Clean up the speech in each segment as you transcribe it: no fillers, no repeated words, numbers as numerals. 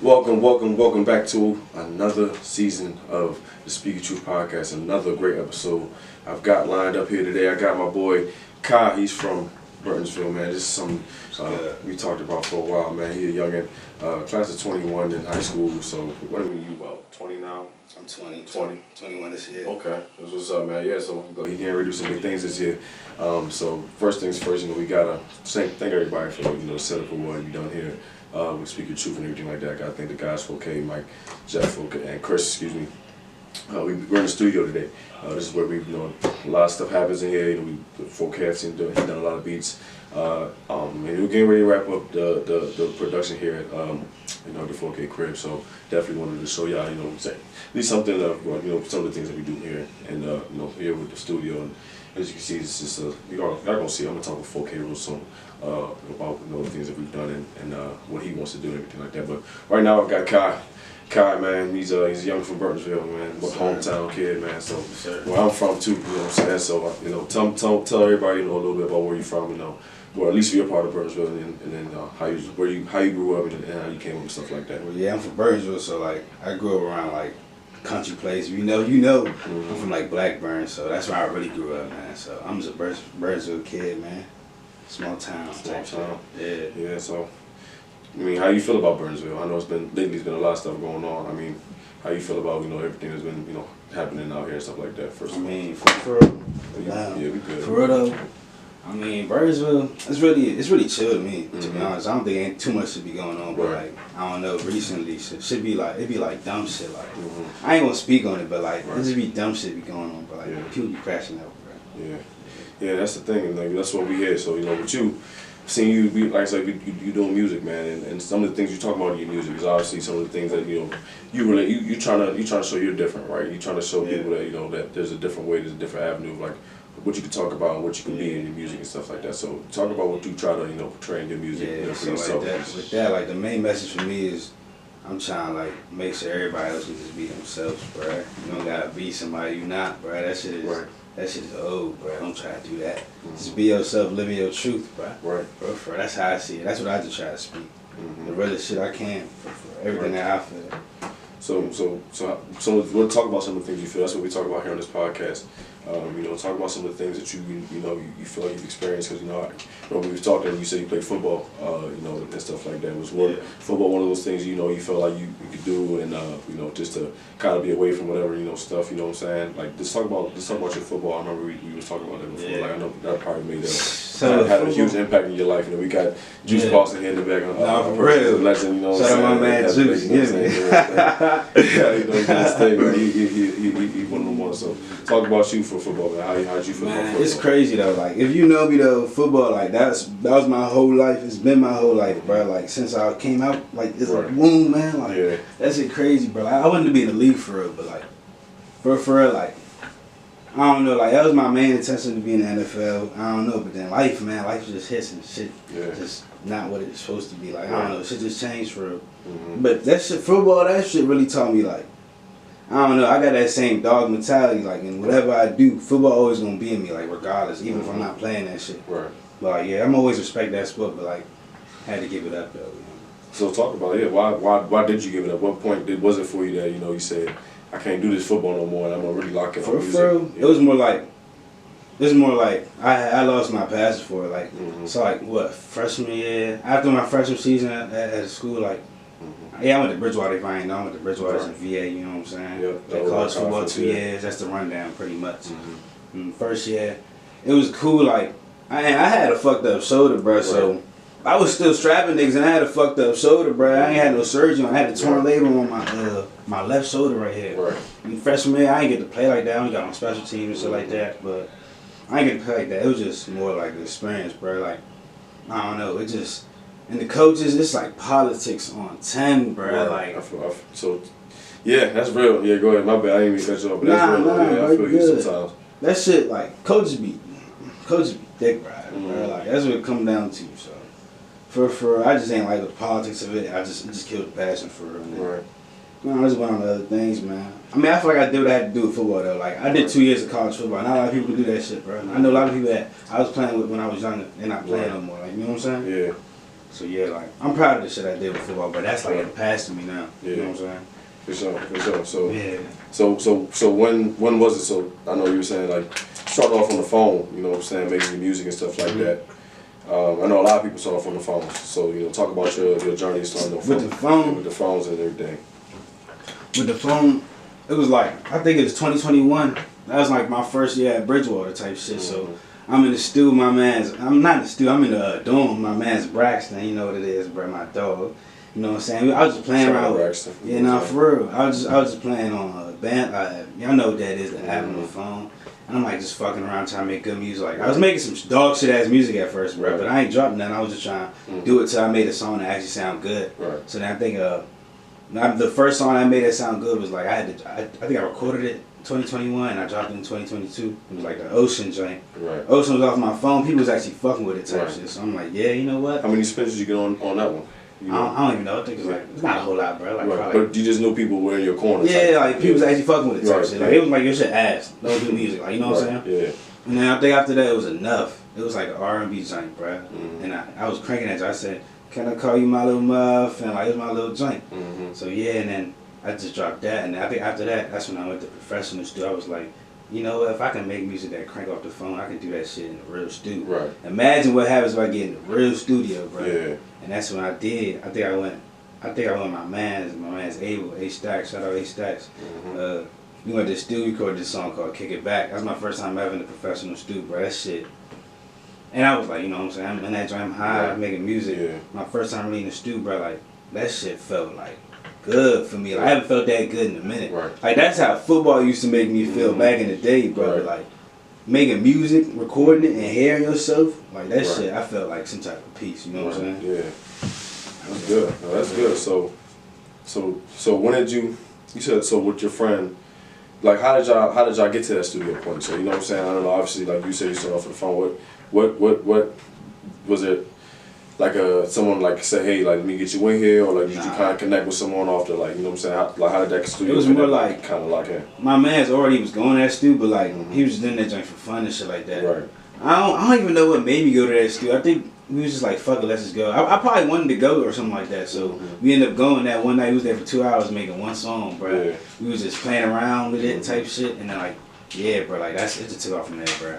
Welcome back to another season of the Speak Your Truth podcast. Another great episode I've got lined up here today. I got my boy Kai. He's from Burtonsville, man. This is something we talked about for a while, man. He a youngin', class of 21 in high school. So what are you about? 20 now? I'm 21 this year. Okay, that's what's up, man. Yeah, so he getting ready to do some big things this year. So first things first, we gotta thank everybody for the setup for what you've done here. We Speak Your Truth and everything like that. I gotta thank the guys, 4K, Mike, Jeff, and Chris, excuse me. We're in the studio today. This is where a lot of stuff happens in here. We 4K has he's done a lot of beats. And we're getting ready to wrap up the production here at the 4K crib. So definitely wanted to show y'all, at least something of some of the things that we do here and here with the studio. And as you can see, it's just y'all gonna see. I'm gonna talk with 4K real soon about the things that we've done and what he wants to do and everything like that. But right now I've got Kai. Kai, man, he's young from Burtonsville, man, hometown kid, man. So where I'm from too, what I'm saying. So tell everybody a little bit about where you're from, or at least if you're part of Burtonsville, and then how you grew up and how you came up and stuff like that. Well, yeah, I'm from Burtonsville, so I grew up around country place. I'm from Blackburn, so that's where I really grew up, man. So I'm just a Burtonsville kid, man. Small town. Yeah. Yeah. So, how you feel about Burtonsville? I know lately it's been a lot of stuff going on. How you feel about everything that's been happening out here and stuff like that? First of all, for real. Yeah, we good. For real though. Burtonsville, it's really chill to me, to be honest. I don't think ain't too much should be going on, but I don't know, recently it'd be dumb shit, I ain't gonna speak on it, but it just be dumb shit be going on, but people be crashing out, bro. Yeah, that's the thing, and that's what we hear. So with you, seeing you, like I said, you doing music, man, and some of the things you talk about in your music is obviously some of the things that you trying to show you're different, right? You trying to show people that that there's a different way, there's a different avenue of what you can talk about and what you can be in your music and stuff like that. So talk about what you try to portray in your music. Yeah, so with that, the main message for me is I'm trying to make sure everybody else can just be themselves, bro. You don't gotta be somebody you not, bro. That shit is old, bro. Don't try to do that. Just be yourself, living your truth, bro. Right. Bro, that's how I see it. That's what I just try to speak. The realest shit I can for everything that I feel. So we'll talk about some of the things you feel. That's what we talk about here on this podcast. Talk about some of the things that you feel like you've experienced. Because we were talking, you said you played football, and stuff like that. Was football one of those things you felt like you could do, and just to kind of be away from whatever stuff. You know what I'm saying? Let's talk about your football. I remember we was talking about that before. Yeah. I know that probably made had a huge impact in your life. We got Juice Boston here in the back. For real, legend. Shout out my man Juice. He does his thing, man. He one of them ones. So talk about you for football, man. How'd you feel about football? It's crazy though. If you know me though, football that was my whole life. It's been my whole life, bro. Since I came out, it's a womb, man. That's it crazy, bro. I wanted to be in the league for real, but for real, I don't know, that was my main intention to be in the NFL. I don't know, but then life just hits and shit. Just not what it's supposed to be. I don't know, shit just changed for real. But that shit, football, that shit really taught me I don't know, I got that same dog mentality, and whatever I do, football always gonna be in me, regardless, even if I'm not playing that shit. Right. But I'm always respect that sport, but had to give it up though. So talk about why did you give it up? What point was it for you that you said I can't do this football no more and I'm gonna really lock in on music? For real, it was more like I lost my passion for it. So freshman year, after my freshman season at school, I went to Bridgewater. If I ain't know, I went to Bridgewater in VA. You know what I'm saying? Yep. Played college football 2 years. That's the rundown, pretty much. First year, it was cool. I had a fucked up shoulder, bro. So I was still strapping niggas, and I had a fucked up shoulder, bro. I ain't had no surgery. I had a torn label on my left shoulder right here. Right. Freshman year, I ain't get to play like that. I only got on special teams and shit like that, but I ain't get to play like that. It was just more like an experience, bro. I don't know. It just. And the coaches, it's politics on 10, bro. So, yeah, that's real. Yeah, go ahead. My bad. I didn't even cut you off, but that's real. I feel you sometimes. That shit, coaches be dick riding, bro. That's what it comes down to. So, for I just ain't like the politics of it. It just killed the passion for it. Right. I just went on to other things, man. I feel like I did what I had to do with football, though. I did 2 years of college football. Not a lot of people do that shit, bro. I know a lot of people that I was playing with when I was younger. They're not playing no more. You know what I'm saying? Yeah. So yeah, like I'm proud of the shit I did with football, but that's like in the past to me now. Yeah. You know what I'm saying? For sure. So Yeah. So when was it? So I know you were saying like start off on the phone. You know what I'm saying, making the music and stuff like that. I know a lot of people start off on the phones. So talk about your journey starting on With the phone. with the phones and everything. With the phone, it was like I think it was 2021. That was like my first year at Bridgewater type shit. So I'm in the stew, my man's. I'm not in the stew. I'm in the dorm. My man's Braxton. You know what it is, bro. My dog. You know what I'm saying? I was just playing around with. Yeah, nah, for real. I was just playing on a band. Y'all know what that is, the app on the phone. And I'm like just fucking around trying to make good music. Like I was making some dog shit ass music at first, bro. But I ain't dropping nothing. I was just trying to do it till I made a song that actually sound good. Right. So then I think the first song I made that sound good was like I think I recorded it 2021 and I dropped it in 2022. It was like the Ocean joint. Right. Ocean was off my phone. People was actually fucking with it type Right. shit. So I'm like, yeah, you know what? How many spins did you get on that one? I don't even know. I think it's not a whole lot, bro. Like, right. But you just knew people were in your corner. Yeah, like people was actually fucking with it type Right. shit. Like it was like your shit ass. Don't do music. Like you know what I'm saying? Yeah. And then I think after that it was enough. It was like an R&B joint, bro. And I was cranking that joint. I said, "Can I call you my little muff?" And like it was my little joint. So yeah, and then I just dropped that. And I think after that, that's when I went to professional studio. I was like, you know what? If I can make music that crank off the phone, I can do that shit in the real studio. Right. Imagine what happens if I get in the real studio, bro. Yeah. And that's when I did. I think I went with my man's Abel, A Stacks, shout out A Stacks. We went to the studio, recorded this song called Kick It Back. That's my first time ever in the professional studio, bro. That shit. And I was like, you know what I'm saying? I'm in that joint, I'm high, I'm making music. Yeah. My first time really in the studio, bro, like, that shit felt like good for me. Like, I haven't felt that good in a minute. Right. Like, that's how football used to make me feel back in the day, bro. Right. Like, making music, recording it, and hearing yourself, like, that shit, I felt like some type of peace, you know what I'm saying? Yeah. That's good. No, that's good. So when did you said, so with your friend, like how did y'all get to that studio point? So you know what I'm saying? I don't know, obviously like you said you started off with the phone. What was it like someone like say, hey, like let me get you in here, or like did you kind of connect with someone off the, like, you know what I'm saying? How did that studio? It was more like kind of like in. My man's already was going to that studio, but like he was just doing that joint for fun and shit like that. Right. I don't even know what made me go to that studio. I think we was just like, fuck it, let's just go. I probably wanted to go or something like that. So we ended up going that one night. We was there for 2 hours making one song, bro. Yeah. We was just playing around with it type shit, and then like, yeah, bro, like it just took off from there, bro.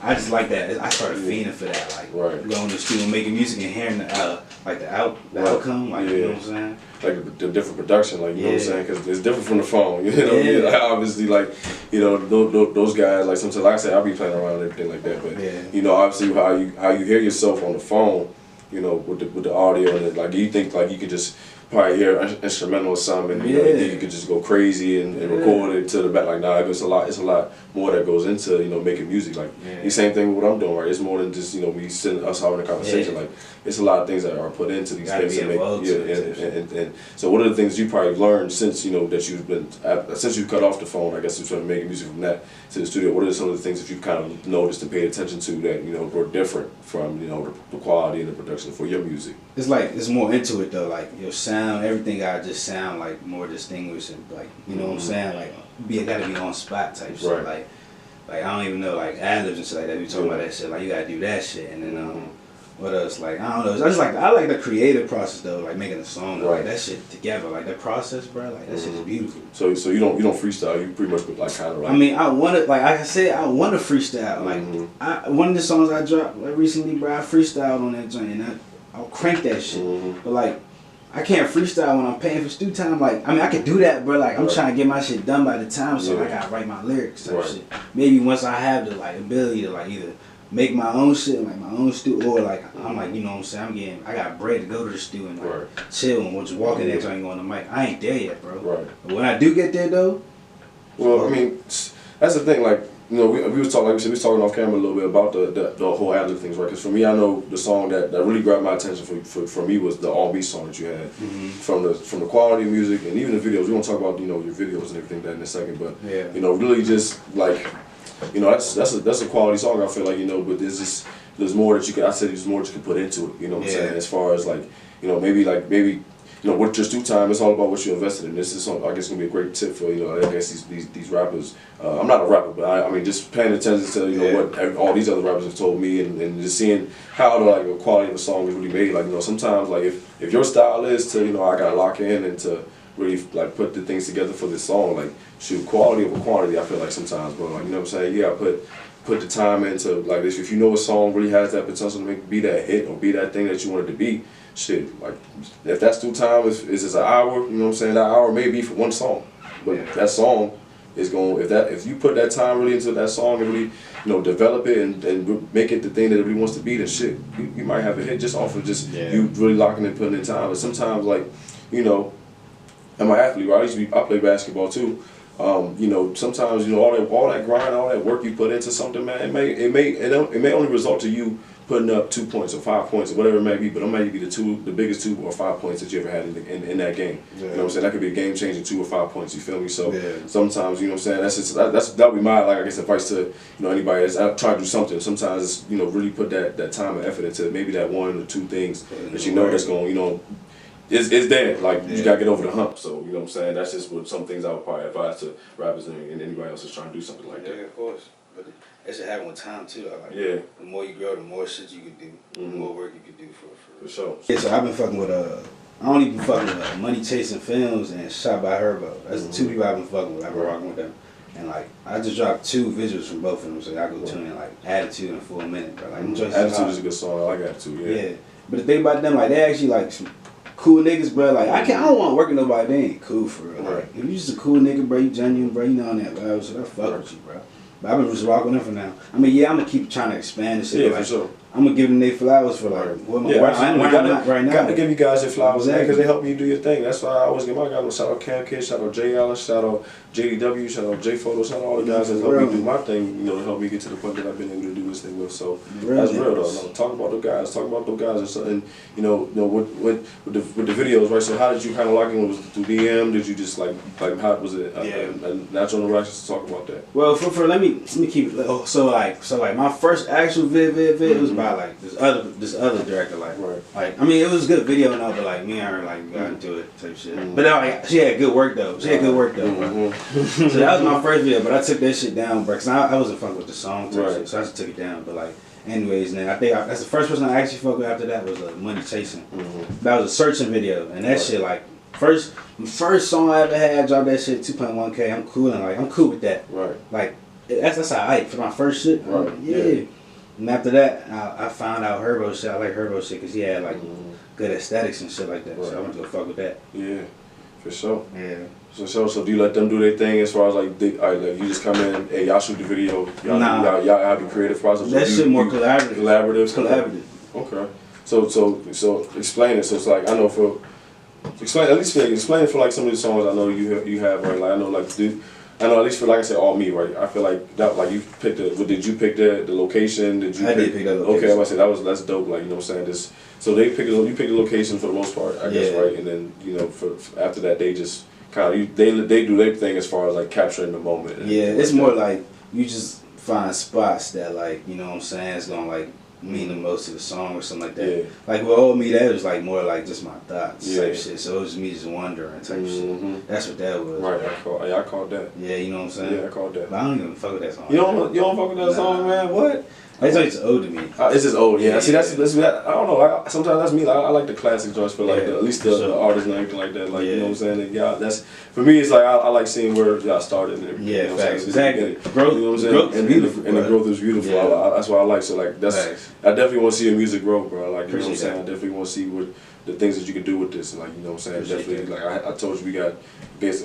I just like that. I started fiending for that, like going to the studio, making music and hearing the outcome, like you know what I'm saying. Like the different production, like you know what I'm saying, because it's different from the phone. You know, what I mean? Like, obviously, like those guys, like sometimes, like I say, I'll be playing around and everything like that, but you know, obviously how you hear yourself on the phone, you know, with the audio and like you think like you could just probably hear an instrumental or something, and you know, you could just go crazy and record it to the back. Like, nah, it's a lot more that goes into, you know, making music. Like the same thing with what I'm doing, right? It's more than just, you know, me sitting us having a conversation. Like it's a lot of things that are put into these things to make. And so what are the things you probably learned since, you know, that you've been since you cut off the phone? I guess you started making music from that to the studio. What are some of the things that you kind of noticed and paid attention to that, you know, were different from, you know, the quality and the production for your music? It's like it's more into it though. Like your sound, everything gotta just sound like more distinguished and like, you know what I'm saying, like it gotta be on spot type shit. Like I don't even know, like ad-libs and shit like that. We talking about that shit. Like you gotta do that shit, and then what else? Like I don't know. I like the creative process though, like making a song, like that shit together, like that process, bro. Like that shit is beautiful. So you don't freestyle. You pretty much like kind of like. I mean, I want to, like I said, I want to freestyle. Like one of the songs I dropped like recently, bro, I freestyled on that joint, and I'll crank that shit. But like, I can't freestyle when I'm paying for studio time. Like, I mean, I can do that, bro. Like, I'm trying to get my shit done by the time, so I gotta write my lyrics type shit. Maybe once I have the like ability to like either make my own shit, like my own studio, or like I'm like, you know what I'm saying, I got bread to go to the studio and like chill and just walk in there so I ain't go on the mic. I ain't there yet, bro. But when I do get there though, well, I mean, that's the thing. Like, you know, we was talking, like we said, we was talking off camera a little bit about the whole ad-lib things, right? Because for me, I know the song that really grabbed my attention for me was the R&B song that you had, from the quality of music and even the videos. We won't talk about, you know, your videos and everything that in a second, but you know, really just like, you know, that's a quality song. I feel like, you know, but there's more that you could. I said there's more that you could put into it. You know what I'm saying? As far as like, you know, maybe you know, with just due time, it's all about what you invested in. This is something I guess gonna be a great tip for, you know, I guess these rappers. I'm not a rapper, but I mean just paying attention to, you know, what all these other rappers have told me, and just seeing how the quality of a song is really made. Like, you know, sometimes like if your style is to, you know, I gotta lock in and to really like put the things together for this song, like shoot, quality over quantity. I feel like sometimes, bro, like, you know what I'm saying? Yeah, put the time into like this. If you know a song really has that potential to be that hit or be that thing that you want it to be, shit, like if that's due time, is just an hour, you know what I'm saying? That hour may be for one song, but that song is going, if you put that time really into that song and really, you know, develop it and make it the thing that it really wants to be, then shit, you might have a hit just off of just you really locking and putting in time. But sometimes, like, you know, I'm an athlete, right? I play basketball too. You know, sometimes, you know, all that grind, all that work you put into something, man, it may only result to you putting up 2 points or 5 points or whatever it may be, but it may be the biggest 2 or 5 points that you ever had in that game. You know what I'm saying? That could be a game changing 2 or 5 points. You feel me? So sometimes, you know what I'm saying, that would be my, like, I guess, advice to, you know, anybody that's out trying to do something. Sometimes it's, you know, really put that time and effort into maybe that 1 or 2 things that you know that's going, you know, it's there. Like, you gotta get over the hump. So, you know what I'm saying? That's just what some things I would probably advise to rappers and anybody else that's trying to do something like that. Yeah, of course. But that should happen with time too. Like, the more you grow, the more shit you can do, the more work you can do for sure. Yeah, so I've been fucking with I don't even fucking with Money Chasing Films and Shot by Herbo. That's the 2 people I've been fucking with. I've been rocking with them. And like, I just dropped 2 visuals from both of them, so I go tune in like Attitude and For a Minute, bro. Like, Attitude is a good song. I like Attitude. Yeah. But the thing about them, like, they actually like some cool niggas, bro. Like, I don't want to work with nobody. They ain't cool for real. Like, if you just a cool nigga, bro, you genuine, bro, you know on that vibe, so I fuck with you, bro. But I've been just rocking them for now. I mean, yeah, I'm gonna keep trying to expand this shit. Yeah, like, for sure. I'm gonna give them their flowers for like what my right now. Gotta give you guys your flowers, man, because they help you do your thing. That's why I always give my guys. Shout out Cam Kid, shout out Jay Allen, shout out JDW, shout out J Photo, shout out all the guys that help me do my thing. You know, to help me get to the point that I've been able to do this thing with. So that's real though. No, talk about those guys. Talk about those guys and you know with the videos, right? So how did you kind of lock in? Was it through DM? Did you just like how was it? A natural interaction to talk about that? Well, for let me keep it. So like my first actual vid was about like this other director, like I mean, it was a good video and all, but like me and her like got into it type shit. But like, she had good work though. So that was my first video, but I took that shit down, bro, because I wasn't fucking with the song type shit, so I just took it down. But like, anyways, then I think that's the first person I actually fucked with after that was Money Chasing. That was a searching video, and that shit like first song I ever had, dropped that shit 2.1K. I'm cool and like I'm cool with that. Like that's how I for my first shit. Yeah. And after that, I found out Herbo shit. I like Herbo shit because he had like good aesthetics and shit like that. So I went to go fuck with that. Yeah, for sure. Yeah. So do you let them do their thing as far as like, like you just come in, hey, y'all shoot the video, y'all have the creative process? That shit more collaborative. Okay. So explain it. So it's like, I know explain it for like some of the songs I know you have, right? Like I know at least for, like I said, all me, right? I feel like that, like you picked did you pick the location? Did you I did pick that location. Okay, I was say that's dope. Like, you know what I'm saying? So you pick the location for the most part, I guess, right? And then, you know, for after that they just kind of they do their thing as far as like capturing the moment. Yeah, it's more like you just find spots that, like, you know what I'm saying, it's gonna like mean the most to the song or something like that. Yeah. Like with Old Me, that was like more like just my thoughts type shit. So it was me just wondering type shit. That's what that was. Right, I called that. Yeah, you know what I'm saying? Yeah, I called that. But I don't even fuck with that song. You don't fuck with that song, man? What? That's like it's old to me. It's just old, yeah. See, that's I don't know. Sometimes that's me. Like, I like the classic joints for like at least the artist and everything like that. Like, you know what I'm saying? And that's for me. It's like I like seeing where y'all started and everything. Yeah, you know facts. Exactly. Growth, you know what I'm saying? And the growth is beautiful. Yeah. That's what I like. So like Facts. I definitely want to see your music grow, bro. Like, you know what I'm saying? That. I definitely want to see what the things that you can do with this. And like, you know what I'm saying? Definitely. Like I told you, I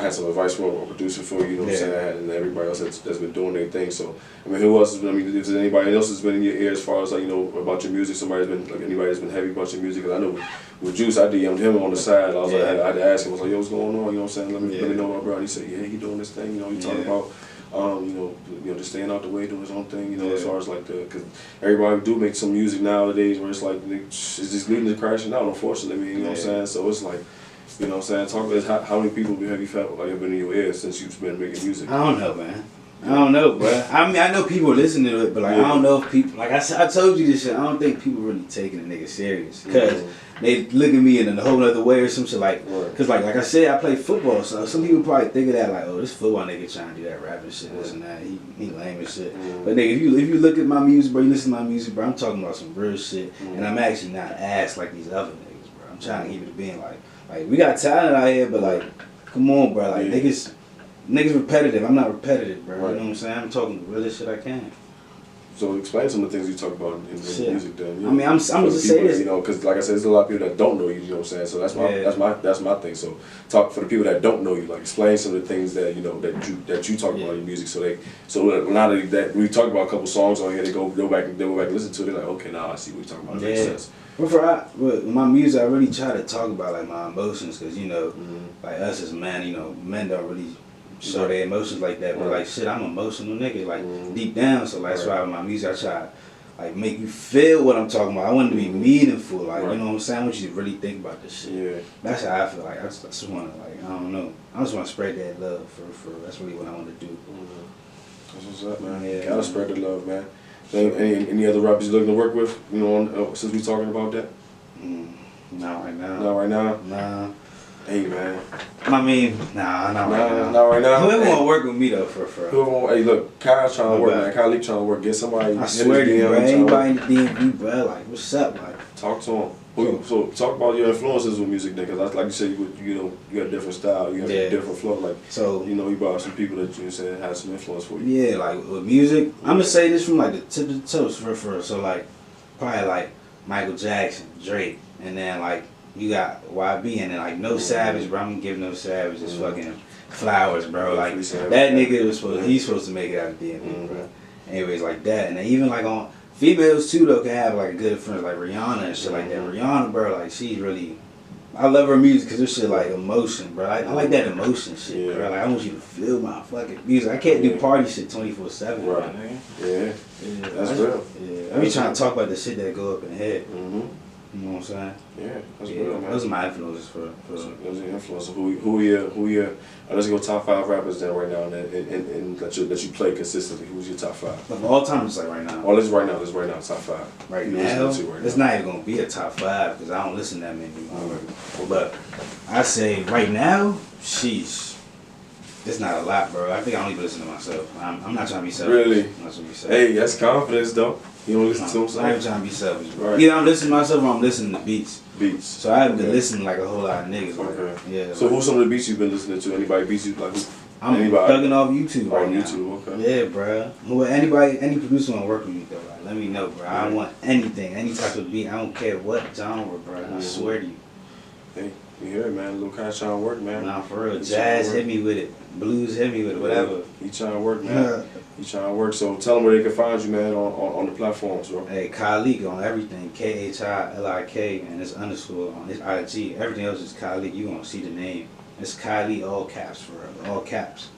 had some advice from a producer for you. You know what I'm saying? And everybody else that's been doing their thing. So I mean, who else? If there's anybody else that's been in your ear as far as like, you know, about your music, anybody that's been heavy about your music. Because I know with Juice, I DM'd him on the side. I was like, I had to ask him. I was like, yo, what's going on? You know what I'm saying? Let me know my brother. He said, yeah, he doing this thing. You know, he talking about. You know, just staying out the way, doing his own thing. You know, as far as like because everybody do make some music nowadays where it's like it's just leading to crashing out. Unfortunately, you know what I'm saying. So it's like, you know what I'm saying. Talk about how many people have you felt like have been in your ear since you've been making music? I don't know, man. I don't know, bro. I mean, I know people listen to it, but like, I don't know if people, like I told you this shit, I don't think people really taking a nigga serious. Because they look at me in a whole other way or some shit like, because like I said, I play football, so some people probably think of that like, oh, this football nigga trying to do that rapping shit, this and that, he lame and shit. But nigga, if you look at my music, bro, you listen to my music, bro, I'm talking about some real shit, and I'm actually not ass like these other niggas, bro. I'm trying to keep it being like we got talent out here, but like, come on, bro, like niggas repetitive. I'm not repetitive, bro. You know what I'm saying? I'm talking the realest shit I can. So explain some of the things you talk about in music, then. I mean, I'm just say this, you know, because like I said, there's a lot of people that don't know you. You know what I'm saying? So that's my thing. So talk for the people that don't know you. Like explain some of the things that you know that you talk about in your music. So now that we talk about a couple songs on here, they go back and listen to it. They're like, okay, now I see what you're talking about. It makes sense. But with my music, I really try to talk about like my emotions, because you know, like us as men, you know, men don't really show their emotions like that. But like shit, I'm an emotional nigga, like deep down. So like that's why with my music, I try like make you feel what I'm talking about. I want it to be meaningful, like you know what I'm saying. I want you to really think about this shit. Yeah, that's how I feel. Like I just want to like I don't know. I just want to spread that love for that's really what I want to do. That's what's up, man. Yeah, gotta spread the love, man. Any other rappers you looking to work with? You know, since we talking about that. Not right now. Not right now. Nah. Hey man. I mean, not right now. Not right now. Whoever want to work with me though, for hey, look, Kyle's trying to work, man. Khilik trying to work. Get somebody. I swear to you, bro. Anybody in the DMV, bro, like, what's up, like? Talk to him. So talk about your influences with music, then, because like you said, you got a different style, you got a different flow. Like, so you know, you brought some people that you said had some influence for you. Yeah, like with music, I'm gonna say this from like the tip of the toes for so like probably like Michael Jackson, Drake, and then like you got YB, and then like No Savage, bro. I'm gonna give No Savage his fucking flowers, bro. Like that nigga was supposed to make it out of DMV, bro. Anyways, like that, and then even like on females too though can have like a good friend like Rihanna and shit like that. Rihanna, bro, like she really, I love her music because this shit like emotion, bro. I like that emotion shit, bro. Like I want you to feel my fucking music. I can't do party shit 24/7, right? Man. Yeah, that's real. Yeah, I be trying to talk about the shit that go up in the head. You know what I'm saying? Yeah, that's real, man. Those are my influences for those are your influences. Who your let's go top 5 rappers then right now and that you play consistently. Who's your top 5? Of all time, just like right now. Oh, let's right now top 5. Right now, it's not even gonna be a top 5 because I don't listen to that many. But I say right now, sheesh. It's not a lot, bro. I think I don't even listen to myself. I'm not trying to be selfish. Really? I'm not trying to be selfish. Hey, that's confidence, though. You don't listen to him, so I ain't trying to be selfish, bro. Right. Either I'm listening to myself or I'm listening to beats. So I haven't been listening to like a whole lot of niggas. Okay. Yeah. So who's some of the beats you've been listening to? Anybody beats you like who? I'm thugging off YouTube right now. YouTube, okay. Yeah, bro. Any producer wanna work with me though, like, let me know, bro. I want anything, any type of beat. I don't care what genre, bro. I swear to you. Hey, you hear it, man. Lil Kai trying to work, man. Nah, for real. Jazz hit me with it. Blues hit me with it. Whatever. He trying to work, man. He trying to work. So tell them where they can find you, man, on the platforms, bro. Hey, Khilik on everything. KHILIK, and it's underscore on his IG. Everything else is Khilik. You gonna see the name. It's Khilik, all caps, for real. All caps.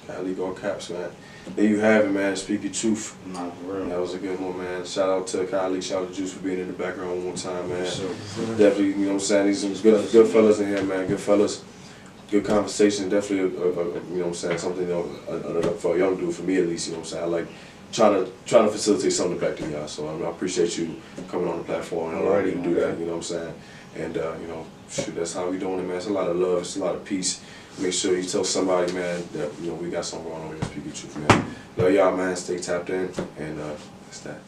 Khilik, all caps, man. There you have it, man. Speak your truth. Nah, for real. That was a good one, man. Shout out to Khilik. Shout out to Juice for being in the background one more time, man. Definitely, you know what I'm saying? These some good fellas in here, man. Good fellas. Good conversation. Definitely, you know what I'm saying? Something, for a young dude, for me at least, you know what I'm saying? I like trying to facilitate something back to y'all. So I appreciate you coming on the platform and allowing me to do that, you know what I'm saying? And, shoot, that's how we doing it, man. It's a lot of love. It's a lot of peace. Make sure you tell somebody, man, that, we got something going on here. Speak your truth, man. Love y'all, man. Stay tapped in. And that's that.